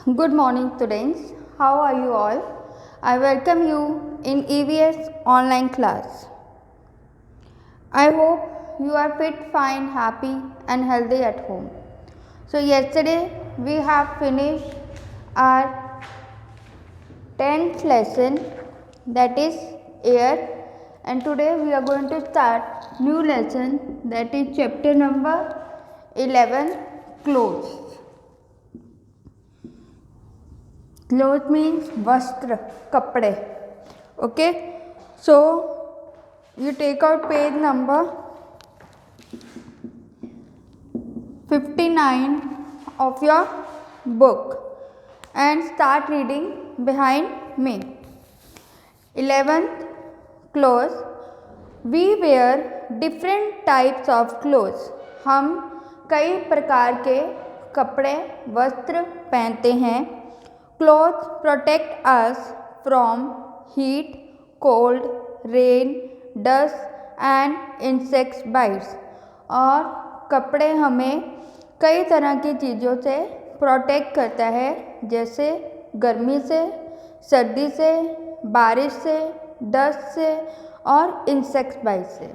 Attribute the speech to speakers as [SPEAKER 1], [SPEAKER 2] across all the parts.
[SPEAKER 1] Good morning, students. How are you all? I welcome you in EVS online class. I hope you are fit, fine, happy, and healthy at home. So, yesterday we have finished our 10th lesson, that is air, and today we are going to start new lesson, that is chapter number 11, clothes. Clothes means vastra, kapde. Okay, so you take out page number 59 of your book and start reading behind me. 11th, clothes. We wear different types of clothes. हम कई प्रकार के कपड़े वस्त्र पहनते हैं. Clothes protect us from heat, cold, rain, dust and insect bites. और कपड़े हमें कई तरह की चीज़ों से प्रोटेक्ट करता है, जैसे गर्मी से, सर्दी से, बारिश से, डस्ट से और इंसेक्ट बाइट से.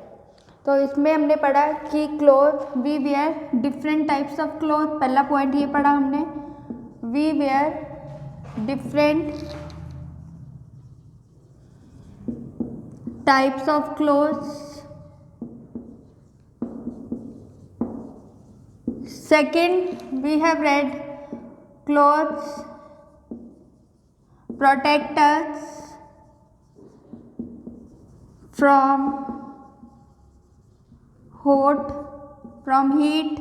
[SPEAKER 1] तो इसमें हमने पढ़ा कि cloth we wear different types of cloth. पहला पॉइंट ये पढ़ा हमने, we wear different types of clothes. Second, we have read clothes protect us from heat,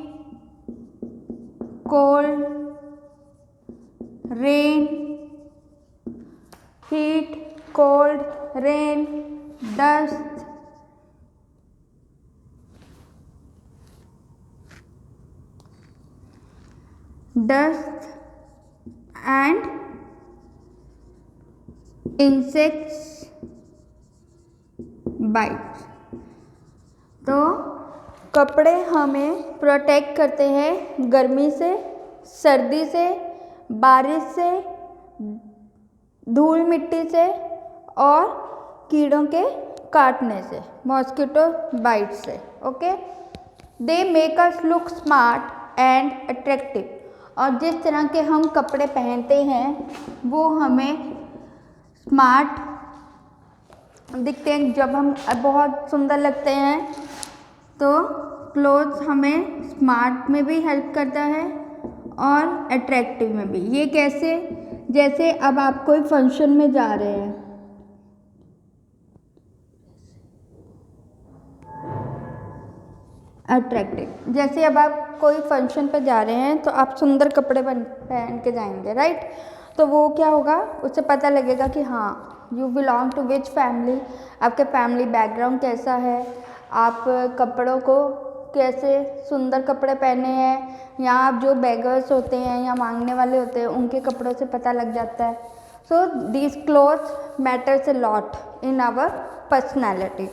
[SPEAKER 1] cold, rain, heat, cold, rain, dust, and insects bite. तो कपड़े हमें protect करते हैं गर्मी से, सर्दी से, बारिश से, धूल मिट्टी से और कीड़ों के काटने से, मॉस्किटो बाइट से. Okay, they make us look smart and attractive. और जिस तरह के हम कपड़े पहनते हैं वो हमें स्मार्ट दिखते हैं. जब हम बहुत सुंदर लगते हैं तो क्लोथ्स हमें स्मार्ट में भी हेल्प करता है और अट्रैक्टिव में भी. ये कैसे? जैसे अब आप कोई फंक्शन में जा रहे हैं, अट्रैक्टिव. जैसे अब आप कोई फंक्शन पे जा रहे हैं तो आप सुंदर कपड़े पहन के जाएंगे, राइट? तो वो क्या होगा, उससे पता लगेगा कि हाँ you belong to which family, आपके फैमिली बैकग्राउंड कैसा है, आप कपड़ों को कैसे सुंदर कपड़े पहने हैं. यहाँ आप जो बेगर्स होते हैं या मांगने वाले होते हैं उनके कपड़ों से पता लग जाता है. So these clothes matters a lot in our personality.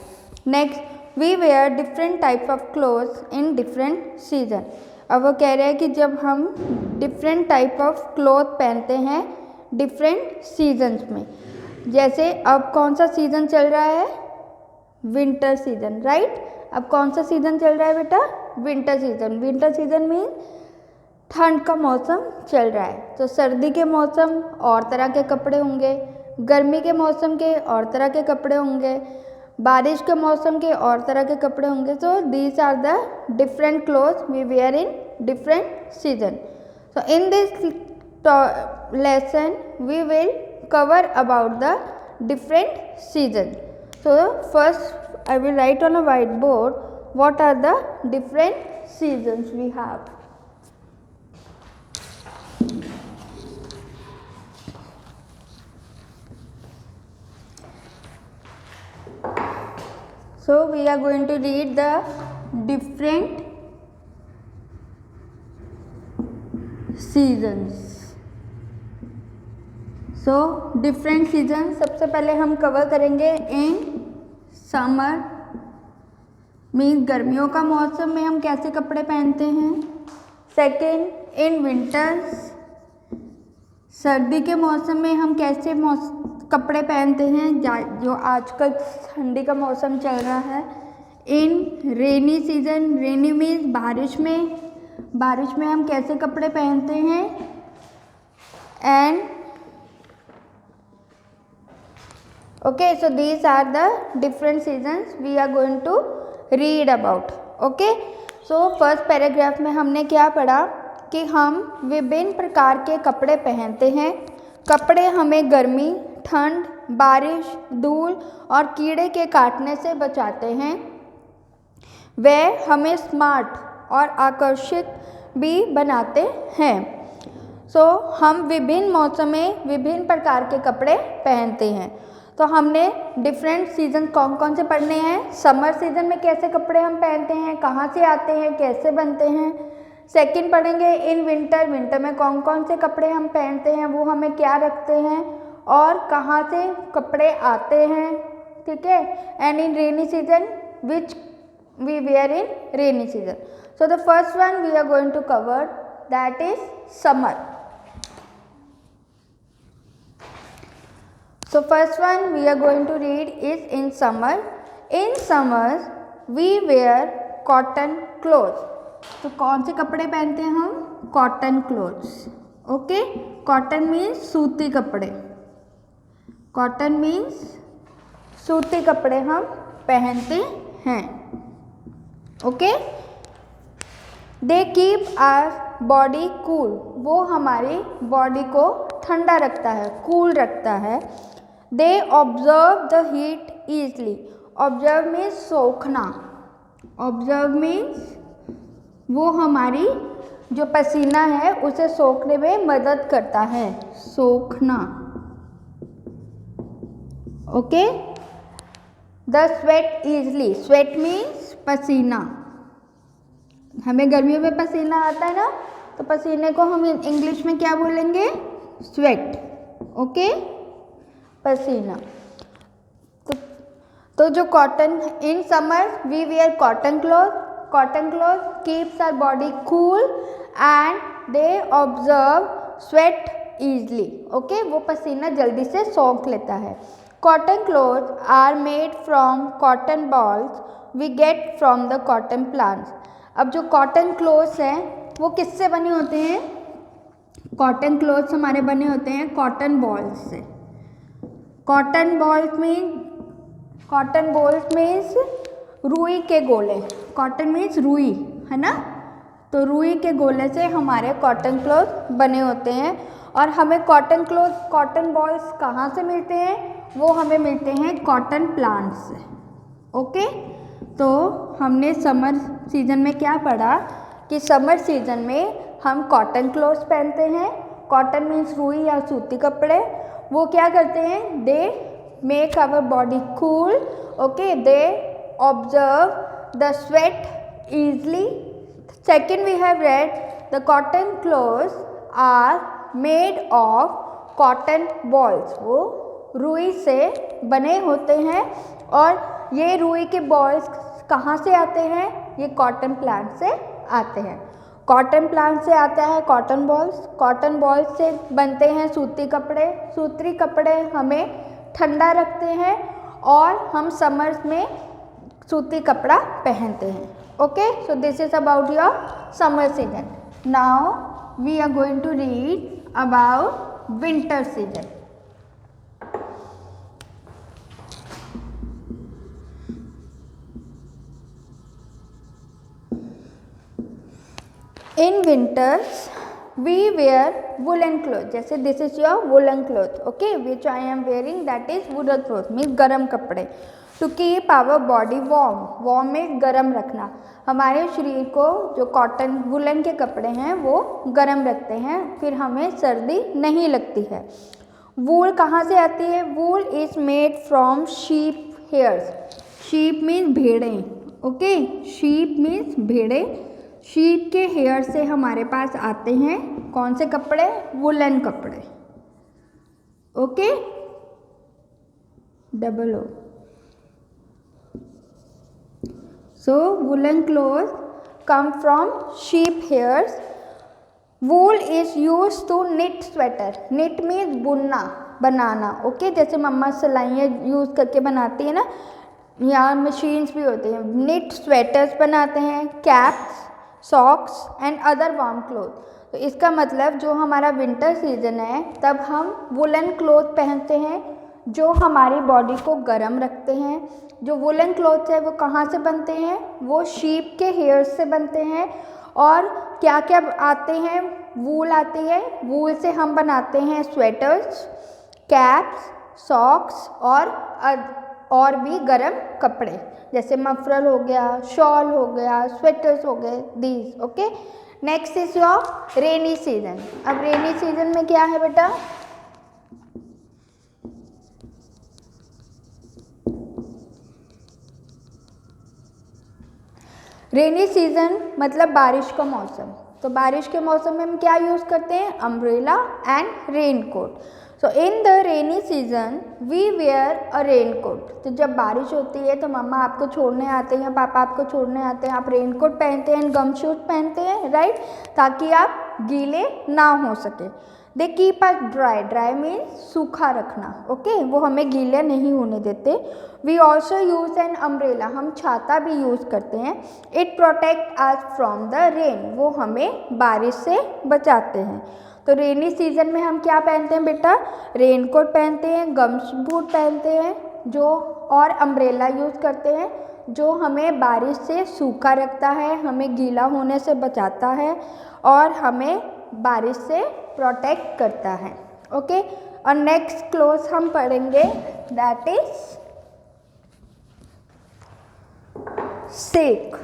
[SPEAKER 1] Next, we wear different types of clothes in different season. अब वो कह रहे हैं कि जब हम डिफरेंट टाइप ऑफ क्लोथ पहनते हैं डिफरेंट सीजन्स में. जैसे अब कौन सा सीज़न चल रहा है? Winter season, right? अब कौन सा सीज़न चल रहा है बेटा? Winter season. विंटर सीजन में ठंड का मौसम चल रहा है, तो सर्दी के मौसम और तरह के कपड़े होंगे, गर्मी के मौसम के और तरह के कपड़े होंगे, बारिश के मौसम के और तरह के कपड़े होंगे. So these are the different clothes we wear in different season. So in this lesson we will cover about the different season. So first I will write on a whiteboard what are the different seasons we have. So we are going to read the different seasons. So different season सबसे पहले हम cover करेंगे in summer means गर्मियों का मौसम में हम कैसे कपड़े पहनते हैं. सेकेंड, इन विंटर्स सर्दी के मौसम में हम कैसे कपड़े पहनते हैं जो आजकल ठंडी का मौसम चल रहा है। इन रेनी सीजन, रेनी मीन्स बारिश में हम कैसे कपड़े पहनते हैं। And okay, so these are the different seasons we are going to read about. Okay, so first paragraph में हमने क्या पढ़ा कि हम विभिन्न प्रकार के कपड़े पहनते हैं। कपड़े हमें गर्मी, ठंड, बारिश, धूल और कीड़े के काटने से बचाते हैं। वे हमें स्मार्ट और आकर्षित भी बनाते हैं। सो हम विभिन्न मौसम में विभिन्न प्रकार के कपड़े पहनते हैं। तो हमने डिफरेंट सीजन कौन कौन से पढ़ने हैं। समर सीजन में कैसे कपड़े हम पहनते हैं, कहाँ से आते हैं, कैसे बनते हैं। सेकंड पढ़ेंगे इन विंटर, विंटर में कौन कौन से कपड़े हम पहनते हैं, वो हमें क्या रखते हैं और कहाँ से कपड़े आते हैं। ठीक है। And in rainy season which we wear in rainy season. So the first one we are going to cover, that is summer. So first one we are going to read is in summer. In summers we wear cotton clothes. तो कौन से कपड़े पहनते हैं हम? Cotton clothes. Okay, cotton means सूती कपड़े। Cotton means सूती कपड़े हम पहनते हैं। Okay, they keep our body cool. वो हमारी बॉडी को ठंडा रखता है, कूल रखता है। They observe the heat easily. Observe means सोखना। ऑब्जर्व मीन्स वो हमारी जो पसीना है उसे सोखने में मदद करता है, सोखना। Okay, the sweat easily. Sweat means पसीना। हमें गर्मियों में पसीना आता है ना, तो पसीने को हम इंग्लिश में क्या बोलेंगे? स्वेट। ओके, पसीना। तो जो cotton, in summer we wear cotton cloth. Cotton cloth keeps our body cool and they observe sweat easily. Okay, वो पसीना जल्दी से सोख लेता है। Cotton cloth are made from cotton balls we get from the cotton plants. अब जो cotton clothes हैं वो किससे बने होते हैं? कॉटन क्लॉथ्स हमारे बने होते हैं कॉटन बॉल्स से। कॉटन बॉल्स मीन्स रुई के गोले। कॉटन मीन्स रुई, है ना। तो रुई के गोले से हमारे कॉटन क्लॉथ बने होते हैं। और हमें कॉटन क्लॉथ, कॉटन बॉल्स कहाँ से मिलते हैं? वो हमें मिलते हैं कॉटन प्लांट्स से। ओके, तो हमने समर सीजन में क्या पढ़ा कि समर सीजन में हम कॉटन क्लॉथ्स पहनते हैं। कॉटन मीन्स रुई या सूती कपड़े। वो क्या करते हैं? They make our body cool. Okay, they observe the sweat easily. Second we have read the cotton clothes are made of cotton balls. वो रुई से बने होते हैं। और ये रुई के बॉल्स कहाँ से आते हैं? ये कॉटन प्लांट से आते हैं। कॉटन प्लांट से आता है कॉटन बॉल्स। कॉटन बॉल्स से बनते हैं सूती कपड़े। सूती कपड़े हमें ठंडा रखते हैं और हम समर्स में सूती कपड़ा पहनते हैं। Okay, so this is about your summer season. Now we are going to read about winter season. In winters we wear woolen cloth. जैसे this is your woolen cloth, okay, which I am wearing, that is woolen cloth means गर्म कपड़े। To keep our body warm, warm means गर्म रखना। हमारे शरीर को जो cotton woollen के कपड़े हैं वो गर्म रखते हैं, फिर हमें सर्दी नहीं लगती है। वूल कहाँ से आती है? वूल is made from sheep hairs. Sheep means भेड़ें। ओके, शीप मीन्स भेड़ें। शीप के हेयर से हमारे पास आते हैं कौन से कपड़े? वुलन कपड़े। Okay, double O. So woollen cloth come from sheep hairs wool is use to knit sweater, knit means बुनना बनाना, ओके जैसे मम्मा सिलाइयाँ यूज़ करके बनाती है ना, यहाँ मशीन्स भी होती हैं, निट स्वेटर्स बनाते हैं, caps, socks and other warm cloth. तो इसका मतलब जो हमारा विंटर सीजन है तब हम वुलन क्लोथ पहनते हैं जो हमारी बॉडी को गर्म रखते हैं। जो वुलन क्लोथ है वो कहाँ से बनते हैं, वो शीप के हेयर्स से बनते हैं। और क्या क्या आते हैं, वूल आती है, वूल से हम बनाते हैं स्वेटर्स, कैप्स, सॉक्स और भी गर्म कपड़े जैसे मफरल हो गया, शॉल हो गया, स्वेटर्स हो गए, these, okay. Next is your rainy season. अब रेनी सीजन में क्या है बेटा, रेनी सीजन मतलब बारिश का मौसम। तो बारिश के मौसम में हम क्या यूज़ करते हैं, umbrella and rain coat. So in the rainy season we wear a rain coat. तो जब बारिश होती है तो मम्मा आपको छोड़ने आते हैं, पापा आपको छोड़ने आते हैं, आप रेन कोट पहनते हैं, गम शूज पहनते हैं, राइट, ताकि आप गीले ना हो सके। They keep us dry, dry means सूखा रखना, ओके वो हमें गीले नहीं होने देते। We also use an umbrella, हम छाता भी यूज़ करते हैं। It protect us from the rain, वो हमें बारिश से बचाते हैं। तो रेनी सीजन में हम क्या पहनते हैं बेटा, रेन कोट पहनते हैं, गम्स बूट पहनते हैं जो, और अम्ब्रेला यूज़ करते हैं जो हमें बारिश से सूखा रखता है, हमें गीला होने से बचाता है और हमें बारिश से प्रोटेक्ट करता है, ओके। और नेक्स्ट क्लोथ हम पढ़ेंगे दैट इज सिल्क।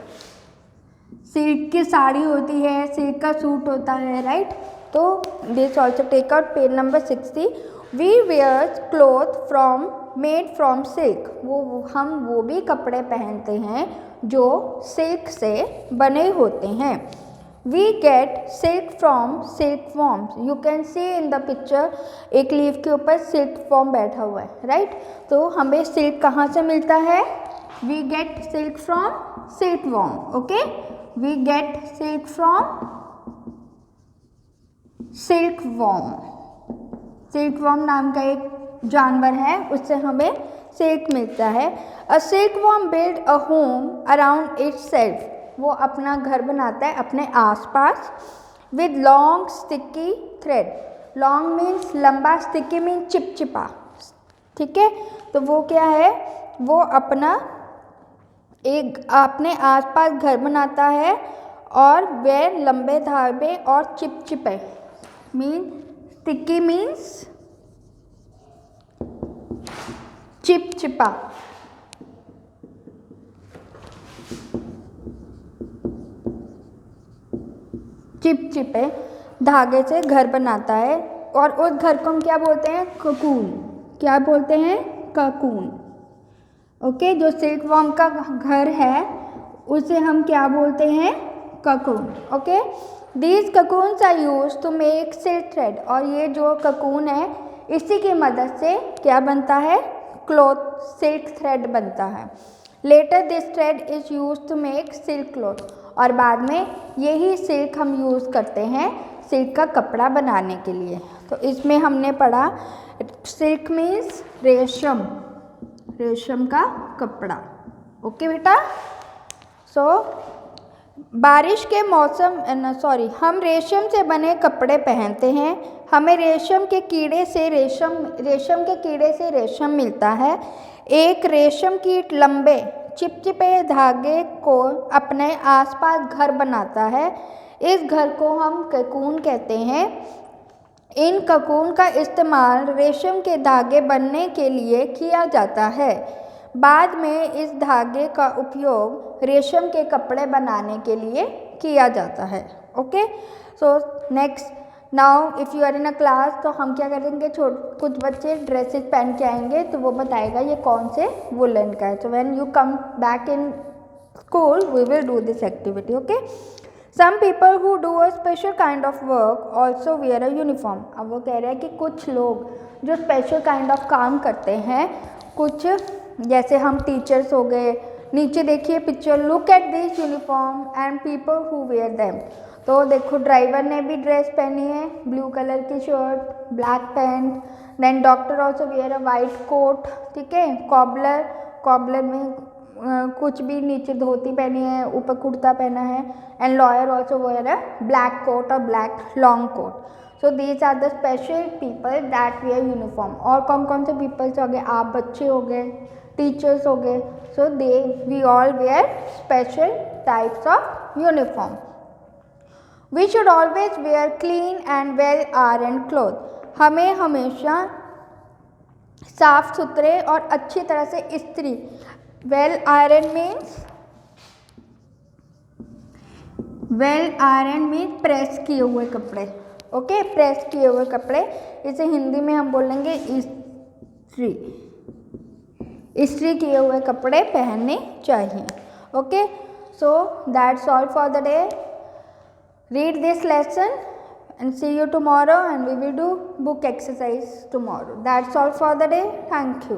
[SPEAKER 1] सिल्क की साड़ी होती है, सिल्क का सूट होता है, राइट। तो this also take out page number 60। We wear cloth from made from silk, हम वो भी कपड़े पहनते हैं जो सिल्क से बने होते हैं। We get silk from silk worms, you can see in the picture, एक लीफ के ऊपर सिल्क वॉर्म बैठा हुआ है, राइट। तो हमें सिल्क कहाँ से मिलता है, we get silk from silk worm, okay, we get silk from silk worm. Silk worm नाम का एक जानवर है, उससे हमें सिल्क मिलता है। A silk worm build a home around itself, वो अपना घर बनाता है अपने आसपास। With long sticky thread, long means लंबा, स्टिकी मीन्स चिपचिपा, ठीक है। तो वो क्या है, वो अपने आसपास घर बनाता है और वे लंबे धागे और चिपचिपे, मीन स्टिकी मीन्स चिपचिपा, चिपचिपे धागे से घर बनाता है। और उस घर को हम क्या बोलते हैं, ककून, क्या बोलते हैं, ककून, ओके। जो सिल्क वॉर्म का घर है उसे हम क्या बोलते हैं, cocoon, okay. These cocoons are use to make silk thread, और ये जो ककून है इसी की मदद से क्या बनता है, क्लॉथ, सिल्क थ्रेड बनता है। Later this thread is use to make silk cloth, और बाद में यही सिल्क हम यूज़ करते हैं सिल्क का कपड़ा बनाने के लिए। तो इसमें हमने पढ़ा सिल्क मीन्स रेशम, रेशम का कपड़ा, ओके बेटा। सो बारिश के मौसम हम रेशम से बने कपड़े पहनते हैं, हमें रेशम के कीड़े से रेशम मिलता है। एक रेशम कीट लंबे चिपचिपे धागे को अपने आसपास घर बनाता है, इस घर को हम ककून कहते हैं। इन ककून का इस्तेमाल रेशम के धागे बनने के लिए किया जाता है, बाद में इस धागे का उपयोग रेशम के कपड़े बनाने के लिए किया जाता है, okay. So next, now if you are in a class, तो हम क्या करेंगे, कुछ बच्चे ड्रेसेस पहन के आएंगे तो वो बताएगा ये कौन से वुलन का है। So when you come back in school we will do this activity, okay. Some people who do a special kind of work also wear a uniform. अब वो कह रहे हैं कि कुछ लोग जो स्पेशल काइंड ऑफ काम करते हैं, कुछ जैसे हम टीचर्स हो गए, नीचे देखिए picture, look at this uniform and people who wear them. तो देखो ड्राइवर ने भी ड्रेस पहनी है, ब्लू कलर की shirt, black pant, then doctor also wear a white coat, ठीक है। कॉबलर में कुछ भी नीचे धोती पहनी है, ऊपर कुर्ता पहना है, and lawyer also wear a black coat और black long coat. So these are the special people that wear uniform. और कौन कौन से पीपल्स हो गए, आप बच्चे हो गए, टीचर्स हो गए, so we all wear special types of uniform. We should always wear clean and well iron cloth. हमें हमेशा साफ सुथरे और अच्छी तरह से इस्त्री, वेल आयरन मीन्स प्रेस किए हुए कपड़े, ओके, प्रेस किए हुए कपड़े, इसे हिंदी में हम बोलेंगे इस्त्री किए हुए कपड़े पहनने चाहिए, okay. So that's all for the day. Read this lesson and see you tomorrow, and we will do book exercise tomorrow. That's all for the day. Thank you.